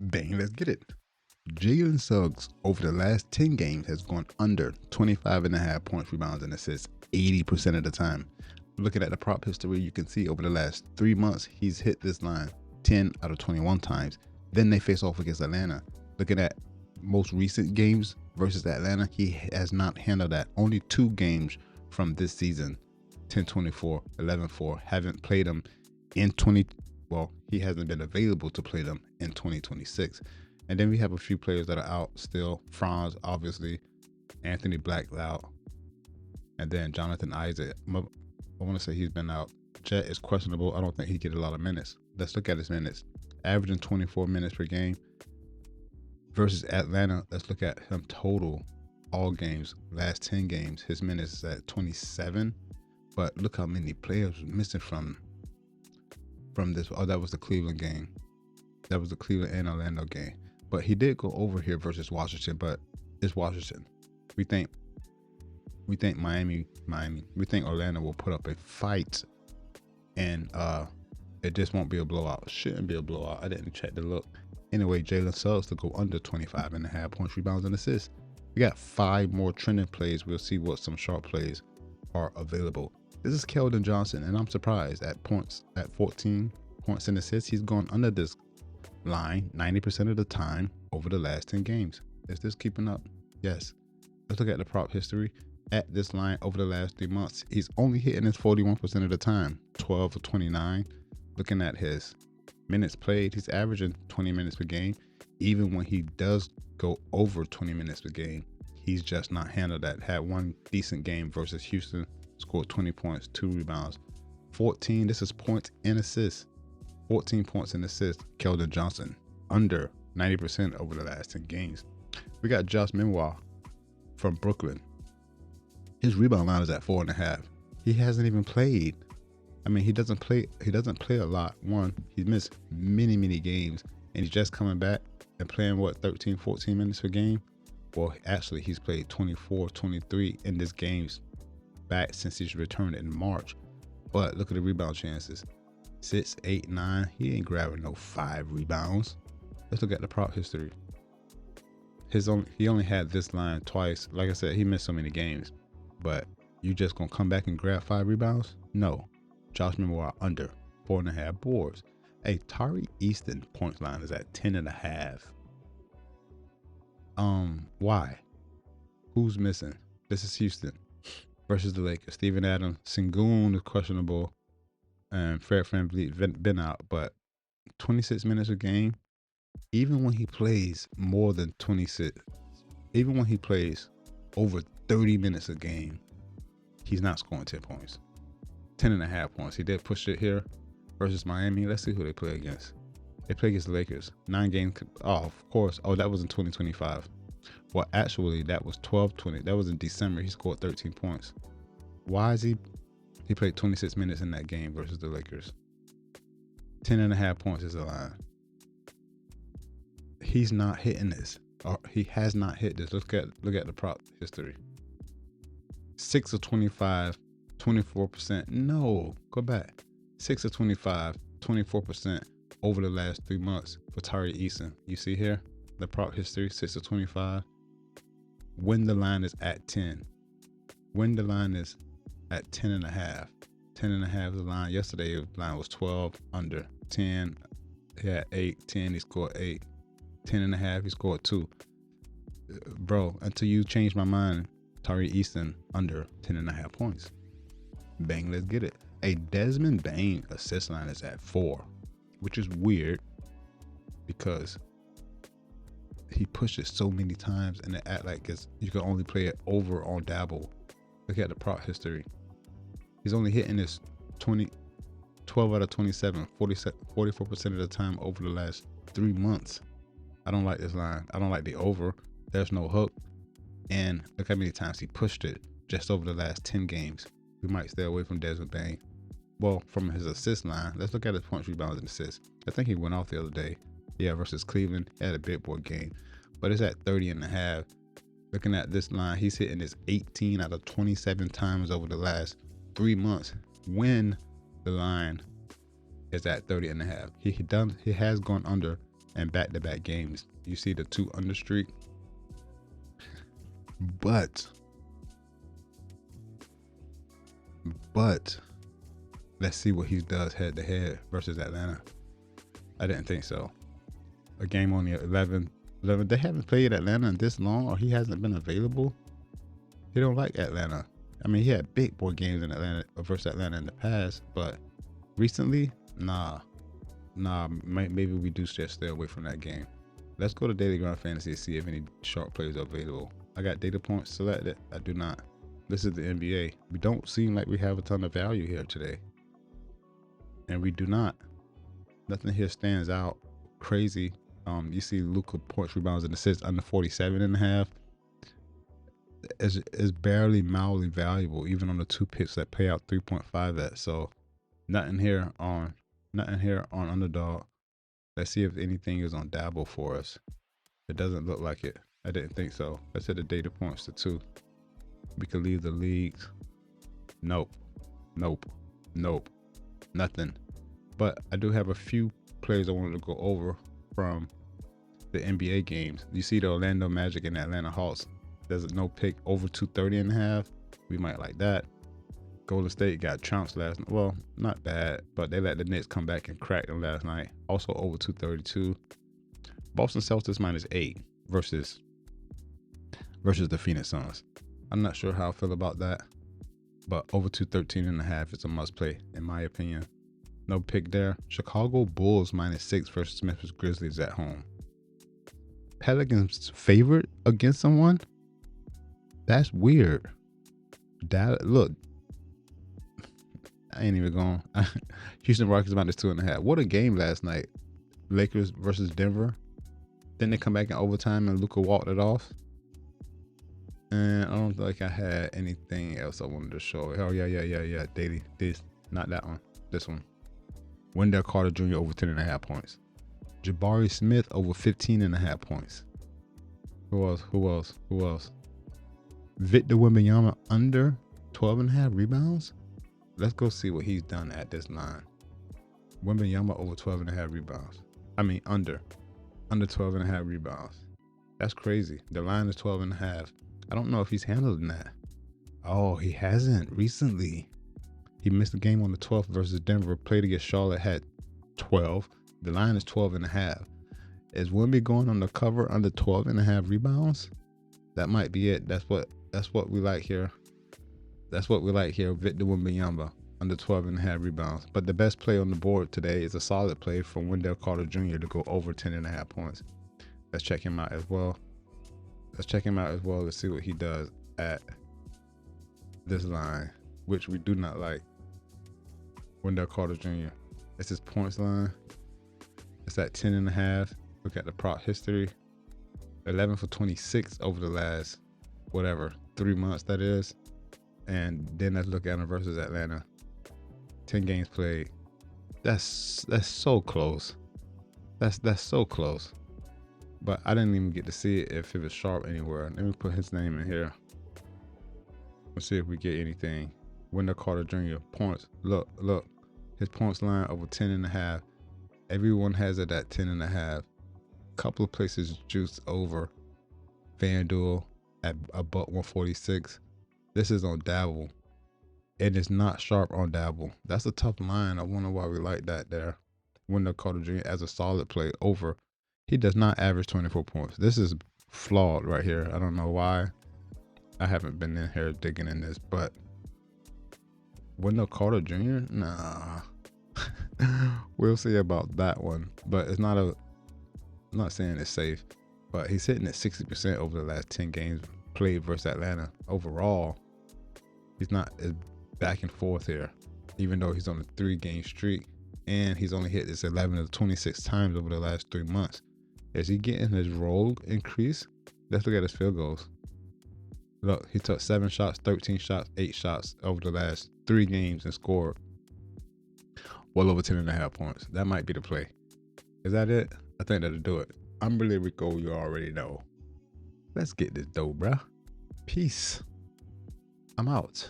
Bang, let's get it. Jalen Suggs over the last 10 games has gone under 25.5 points, rebounds, and assists 80% of the time. Looking at the prop history, you can see over the last 3 months, he's hit this line 10 out of 21 times. Then they face off against Atlanta. Looking at most recent games versus Atlanta, he has not handled that. Only 2 games from this season, 10-24, 11-4, haven't played them in he hasn't been available to play them in 2026. And then we have a few players that are out still. Franz, obviously, Anthony Blackloud, and then Jonathan Isaac. I want to say he's been out. Jet is questionable. I don't think he get a lot of minutes. Let's look at his minutes. Averaging 24 minutes per game. Versus Atlanta, let's look at him total, all games, last 10 games. His minutes is at 27. But look how many players were missing from this. Oh, that was the Cleveland game. That was the Cleveland and Orlando game. But he did go over here versus Washington, but it's Washington. We think Miami. We think Orlando will put up a fight, and it just won't be a blowout. Shouldn't be a blowout. I didn't check the look. Anyway, Jalen Suggs to go under 25.5 points, rebounds, and assists. We got 5 more trending plays. We'll see what some sharp plays are available. This is Keldon Johnson, and I'm surprised at 14 points and assists. He's gone under this line 90% of the time over the last 10 games. Is this keeping up? Yes. Let's look at the prop history. At this line over the last 3 months, he's only hitting this 41% of the time, 12 of 29. Looking at his minutes played, he's averaging 20 minutes per game. Even when he does go over 20 minutes per game, he's just not handled that. Had one decent game versus Houston, scored 20 points, 2 rebounds, 14. This is points and assists. 14 points and assists. Keldon Johnson under 90% over the last 10 games. We got Josh Mimo from Brooklyn. His rebound line is at 4.5. He hasn't even played. I mean, he doesn't play a lot. One, he's missed many games, and he's just coming back and playing 13, 14 minutes per game. Well, actually, he's played 24, 23 in this games back since he's returned in March. But look at the rebound chances. 6, 8, 9. He ain't grabbing no 5 rebounds. Let's look at the prop history. He only had this line twice. Like I said, he missed so many games. But you just gonna come back and grab 5 rebounds? No. Josh Mimo under 4.5 boards. Hey, Tari Eason points line is at 10.5. Why? Who's missing? This is Houston versus the Lakers. Steven Adams, Sengun is questionable, and Fred VanVleet been out. But 26 minutes a game. Even when he plays more than 26, even when he plays over 30 minutes a game, he's not scoring 10 points. 10.5 points. He did push it here versus Miami. Let's see who they play against. They play against the Lakers. 9 games. Oh, of course. Oh, that was in 2025. Well, actually, that was 12-20. That was in December. He scored 13 points. Why is he played 26 minutes in that game versus the Lakers. 10.5 points is the line. He's not hitting this. Or he has not hit this. Look at the prop history. 6 of 25, 24%. No, go back. 6 of 25, 24% over the last 3 months for Tari Eason. You see here the prop history, 6 of 25. When the line is at 10. When the line is at 10.5. 10.5 is the line. Yesterday the line was 12 under 10. He had 8, 10, he scored 8. 10.5, he scored 2. Bro, until you change my mind, Tari Eason under 10.5 points. Bang, let's get it. A Desmond Bane assist line is at 4, which is weird because he pushes so many times and it act like you can only play it over on Dabble. Look at the prop history. He's only hitting this 12 out of 27, 44% of the time over the last 3 months. I don't like this line. I don't like the over. There's no hook. And look how many times he pushed it just over the last 10 games. We might stay away from Desmond Bane. Well, from his assist line, let's look at his points, rebounds, and assists. I think he went off the other day. Yeah, versus Cleveland. He had a big boy game. But it's at 30.5. Looking at this line, he's hitting this 18 out of 27 times over the last 3 months when the line is at 30.5. He has gone under in back-to-back games. You see the 2 under streak. But let's see what he does head-to-head versus Atlanta. I didn't think so. A game on the 11. They haven't played Atlanta in this long, or he hasn't been available. He don't like Atlanta. I mean, he had big boy games in Atlanta versus Atlanta in the past, but recently, nah. Maybe we do just stay away from that game. Let's go to Daily Grind Fantasy and see if any sharp players are available. I got data points selected. I do not. This is the NBA. We don't seem like we have a ton of value here today, and we do not. Nothing here stands out crazy. You see Luka points, rebounds, and assists under 47.5. Is barely mildly valuable, even on the 2 picks that pay out 3.5 at. So nothing here on Underdog. Let's see if anything is on Dabble for us. It doesn't look like it. I didn't think so. Let's hit the data points to 2. We could leave the leagues. Nope. Nothing. But I do have a few players I wanted to go over from the NBA games. You see the Orlando Magic and the Atlanta Hawks. There's no pick over 230.5. We might like that. Golden State got trounced last night. Well, not bad, but they let the Knicks come back and crack them last night. Also over 232. Boston Celtics -8 versus the Phoenix Suns. I'm not sure how I feel about that, but over 213.5 is a must play in my opinion. No pick there. Chicago Bulls -6 versus Memphis Grizzlies at home. Pelicans favored against someone? That's weird. Look, I ain't even going. Houston Rockets -2.5. What a game last night. Lakers versus Denver. Then they come back in overtime and Luka walked it off. And I don't think I had anything else I wanted to show. Oh, yeah. Daily. Not that one. This one. Wendell Carter Jr. over 10.5 points. Jabari Smith over 15.5 points. Who else? Victor Wembanyama under 12.5 rebounds. Let's go see what he's done at this line. Wembanyama over 12.5 rebounds. I mean under 12.5 rebounds. That's crazy. The line is 12.5. I don't know if he's handling that. Oh, he hasn't recently. He missed the game on the 12th versus Denver. Played against Charlotte, had 12. The line is 12.5. Is Wemby going on the cover under 12.5 rebounds? That might be it. That's what we like here. Victor Wembanyama under 12.5 rebounds. But the best play on the board today is a solid play from Wendell Carter Jr. to go over 10.5 points. Let's check him out as well. Let's see what he does at this line, which we do not like. Wendell Carter Jr. It's his points line. It's at 10.5. Look at the prop history. 11 for 26 over the last 3 months that is. And then let's look at him versus Atlanta. 10 games played. That's so close. That's so close. But I didn't even get to see it if it was sharp anywhere. Let me put his name in here. Let's see if we get anything. Wendell Carter Jr. points. Look. His points line over 10.5. Everyone has it at 10.5. Couple of places juiced over. FanDuel at about 146. This is on Dabble. It is not sharp on Dabble. That's a tough line. I wonder why we like that there. Wendell Carter Jr. as a solid play over. He does not average 24 points. This is flawed right here. I don't know why. I haven't been in here digging in this, but Wendell Carter Jr.? Nah. We'll see about that one. But it's not I'm not saying it's safe, but he's hitting at 60% over the last 10 games played versus Atlanta. Overall, he's not as back and forth here, even though he's on a 3-game streak and he's only hit this 11 to 26 times over the last 3 months. Is he getting his roll increase? Let's look at his field goals. Look, he took 7 shots, 13 shots, 8 shots over the last 3 games and scored well over 10.5 points. That might be the play. Is that it? I think that'll do it. I'm really Rico, you already know. Let's get this dough, bruh. Peace. I'm out.